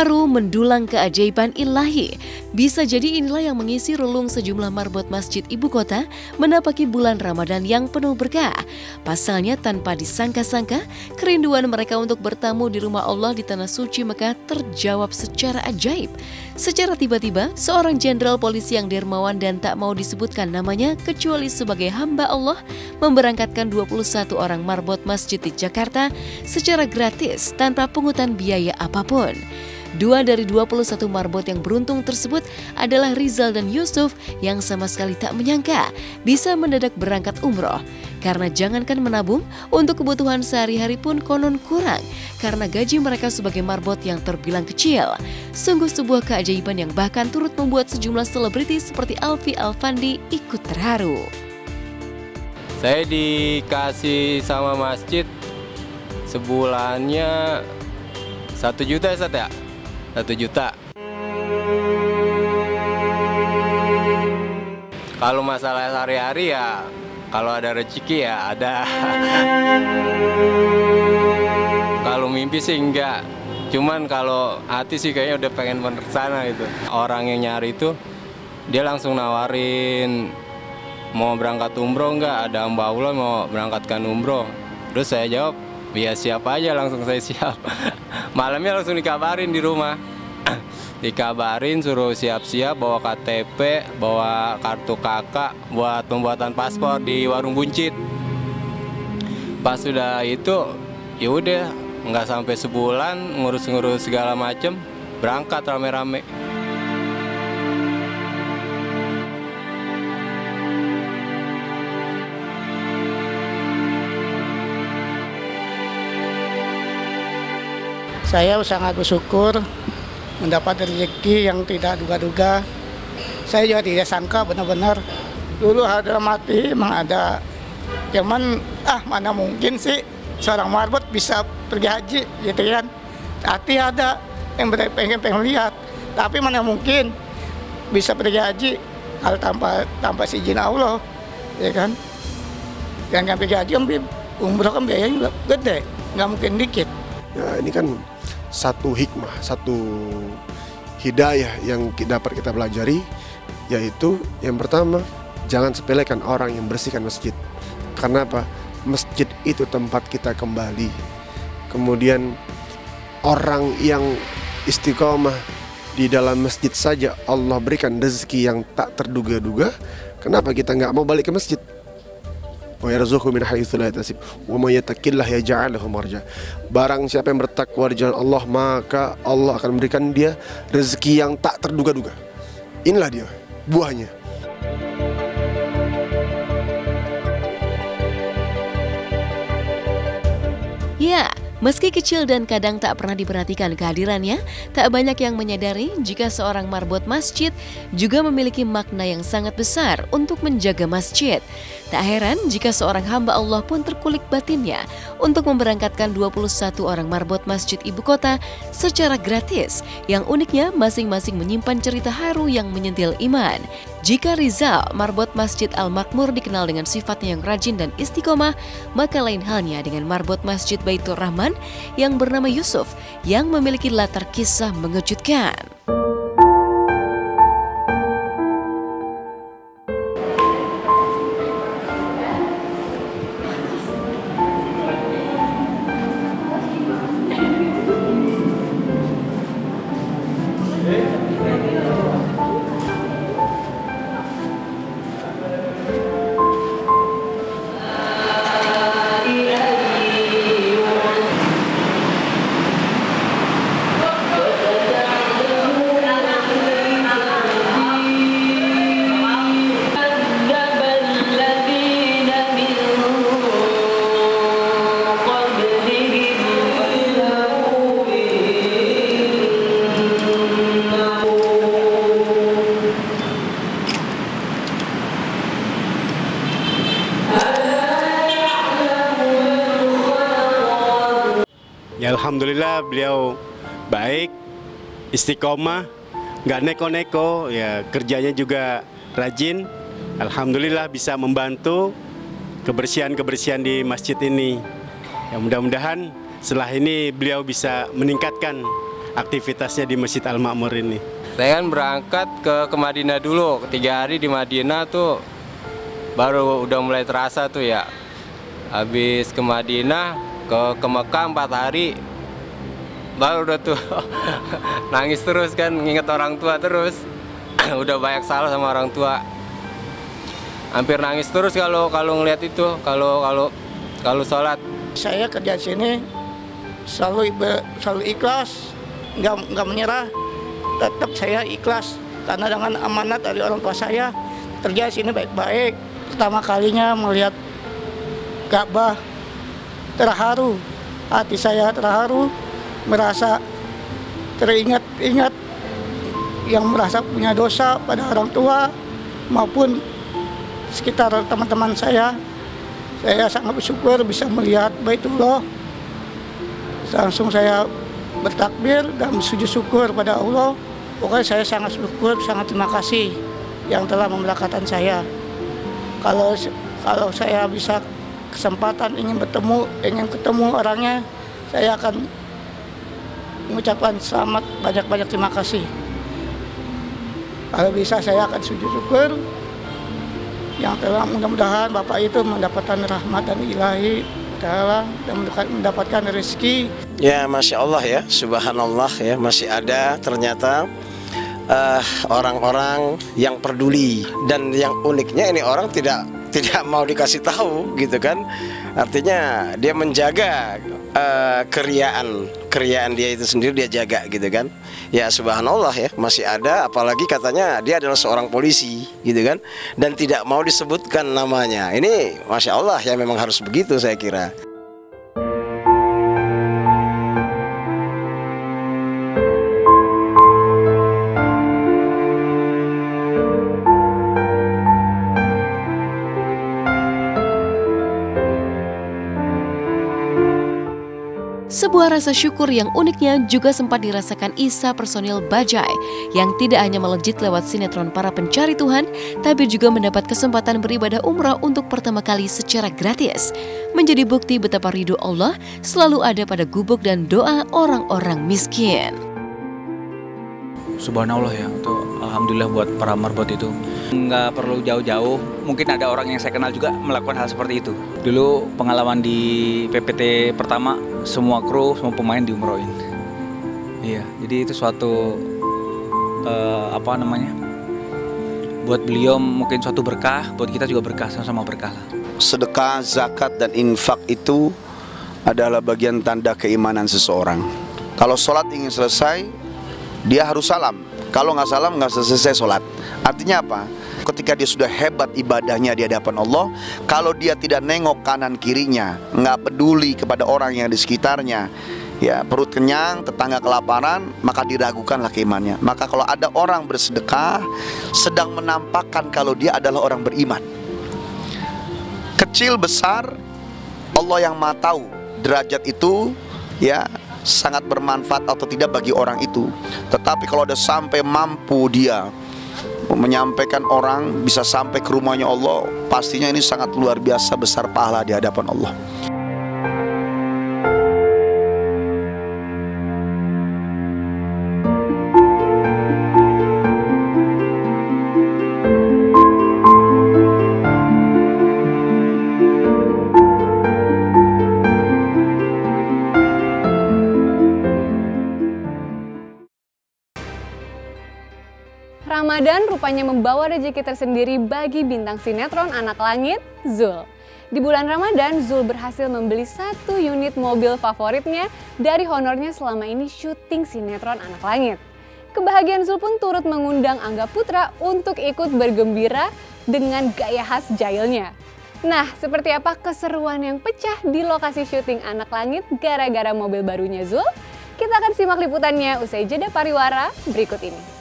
haru mendulang keajaiban ilahi. Bisa jadi inilah yang mengisi relung sejumlah marbot masjid ibu kota menapaki bulan Ramadan yang penuh berkah. Pasalnya tanpa disangka-sangka, kerinduan mereka untuk bertamu di rumah Allah di Tanah Suci Mekah terjawab secara ajaib. Secara tiba-tiba, seorang jenderal polisi yang dermawan dan tak mau disebutkan namanya kecuali sebagai hamba Allah memberangkatkan 21 orang marbot masjid di Jakarta secara gratis tanpa pungutan biaya apapun. 2 dari 21 marbot yang beruntung tersebut adalah Rizal dan Yusuf yang sama sekali tak menyangka bisa mendadak berangkat umroh. Karena jangankan menabung, untuk kebutuhan sehari-hari pun konon kurang karena gaji mereka sebagai marbot yang terbilang kecil. Sungguh sebuah keajaiban yang bahkan turut membuat sejumlah selebritis seperti Alfi Alfandi ikut terharu. Saya dikasih sama masjid sebulannya 1 juta ya, 1 juta. Kalau masalah sehari-hari ya, kalau ada rezeki ya ada. Kalau mimpi sih enggak. Cuman kalau hati sih kayaknya udah pengen bener sana gitu. Orang yang nyari itu dia langsung nawarin mau berangkat umroh enggak, ada hamba Allah mau berangkatkan umroh. Terus saya jawab, ya siapa aja, langsung saya siap. Malamnya langsung dikabarin di rumah. Dikabarin suruh siap-siap bawa KTP, bawa kartu kakak buat pembuatan paspor di warung buncit. Pas sudah itu, ya udah nggak sampai sebulan ngurus-ngurus segala macem, berangkat rame-rame. Saya sangat bersyukur mendapat rezeki yang tidak duga-duga. Saya juga tidak sangka benar-benar. Dulu ada mati, emang ada. Cuman mana mungkin sih seorang marbot bisa pergi haji gitu kan. Hati ada yang pengen lihat. Tapi mana mungkin bisa pergi haji kalau tanpa izin Allah, ya kan. Dan yang pergi haji umroh kan biayanya gede, nggak mungkin dikit. Ya, ini kan satu hikmah, satu hidayah yang dapat kita pelajari, yaitu yang pertama, jangan sepelekan orang yang bersihkan masjid. Karena apa? Masjid itu tempat kita kembali. Kemudian orang yang istiqomah di dalam masjid saja Allah berikan rezeki yang tak terduga-duga. Kenapa kita nggak mau balik ke masjid? Barang siapa yang bertakwa di jalan Allah, maka Allah akan memberikan dia rezeki yang tak terduga-duga. Inilah dia buahnya. Ya, meski kecil dan kadang tak pernah diperhatikan kehadirannya, tak banyak yang menyadari jika seorang marbot masjid juga memiliki makna yang sangat besar untuk menjaga masjid. Tak heran jika seorang hamba Allah pun terkulik batinnya untuk memberangkatkan 21 orang marbot masjid ibu kota secara gratis, yang uniknya masing-masing menyimpan cerita haru yang menyentil iman. Jika Rizal, marbot Masjid Al-Makmur, dikenal dengan sifatnya yang rajin dan istiqomah, maka lain halnya dengan marbot Masjid Baitur Rahman yang bernama Yusuf yang memiliki latar kisah mengejutkan. Ya alhamdulillah beliau baik, istiqomah, nggak neko-neko, ya kerjanya juga rajin. Alhamdulillah bisa membantu kebersihan-kebersihan di masjid ini. Ya mudah-mudahan setelah ini beliau bisa meningkatkan aktivitasnya di Masjid Al Makmur ini? Saya kan berangkat ke Madinah dulu, 3 hari di Madinah tuh baru udah mulai terasa tuh ya. Habis ke Madinah, ke Mekah 4 hari, baru udah tuh nangis terus kan, nginget orang tua terus. Udah banyak salah sama orang tua. Hampir nangis terus kalau ngeliat itu, kalau sholat. Saya kerja di sini selalu ikhlas, nggak menyerah. Tetap saya ikhlas karena dengan amanat dari orang tua saya kerja di sini baik-baik. Pertama kalinya melihat Ka'bah terharu, hati saya terharu, merasa teringat-ingat yang merasa punya dosa pada orang tua maupun sekitar teman-teman saya. Saya sangat bersyukur bisa melihat Baitullah. Langsung saya bertakbir dan sujud syukur pada Allah. Pokoknya saya sangat bersyukur, sangat terima kasih yang telah memberkatan saya. Kalau saya bisa kesempatan ingin ketemu orangnya, saya akan mengucapkan selamat, banyak-banyak terima kasih. Kalau bisa saya akan sujud syukur yang telah mudah-mudahan Bapak itu mendapatkan rahmat dan ilahi dan mendapatkan rezeki. Ya, Masya Allah ya, Subhanallah ya, masih ada ternyata orang-orang yang peduli. Dan yang uniknya ini orang tidak mau dikasih tahu gitu kan. Artinya dia menjaga keriaan dia itu sendiri, dia jaga gitu kan. Ya subhanallah ya, masih ada, apalagi katanya dia adalah seorang polisi gitu kan, dan tidak mau disebutkan namanya. Ini Masya Allah ya, memang harus begitu saya kira. Sebuah rasa syukur yang uniknya juga sempat dirasakan Isa personil Bajai yang tidak hanya melejit lewat sinetron para pencari Tuhan, tapi juga mendapat kesempatan beribadah umrah untuk pertama kali secara gratis. Menjadi bukti betapa ridho Allah selalu ada pada gubuk dan doa orang-orang miskin. Subhanallah ya, untuk alhamdulillah buat para marbot itu. Nggak perlu jauh-jauh, mungkin ada orang yang saya kenal juga melakukan hal seperti itu. Dulu pengalaman di PPT pertama, semua kru, semua pemain diumrohin. Iya, jadi itu suatu buat beliau mungkin suatu berkah, buat kita juga berkah, sama-sama berkah lah. Sedekah, zakat, dan infak itu adalah bagian tanda keimanan seseorang. Kalau sholat ingin selesai, dia harus salam. Kalau nggak salam, nggak selesai sholat. Artinya apa? Ketika dia sudah hebat ibadahnya di hadapan Allah, kalau dia tidak nengok kanan kirinya, nggak peduli kepada orang yang di sekitarnya, ya perut kenyang, tetangga kelaparan, maka diragukanlah keimannya. Maka kalau ada orang bersedekah, sedang menampakkan kalau dia adalah orang beriman. Kecil besar, Allah yang Maha tahu derajat itu, ya sangat bermanfaat atau tidak bagi orang itu. Tetapi kalau ada sampai mampu dia menyampaikan orang, bisa sampai ke rumahnya Allah, pastinya ini sangat luar biasa besar pahala di hadapan Allah. Ramadan rupanya membawa rezeki tersendiri bagi bintang sinetron Anak Langit, Zul. Di bulan Ramadan, Zul berhasil membeli 1 unit mobil favoritnya dari honornya selama ini syuting sinetron Anak Langit. Kebahagiaan Zul pun turut mengundang Angga Putra untuk ikut bergembira dengan gaya khas jahilnya. Nah, seperti apa keseruan yang pecah di lokasi syuting Anak Langit gara-gara mobil barunya Zul? Kita akan simak liputannya usai jeda pariwara berikut ini.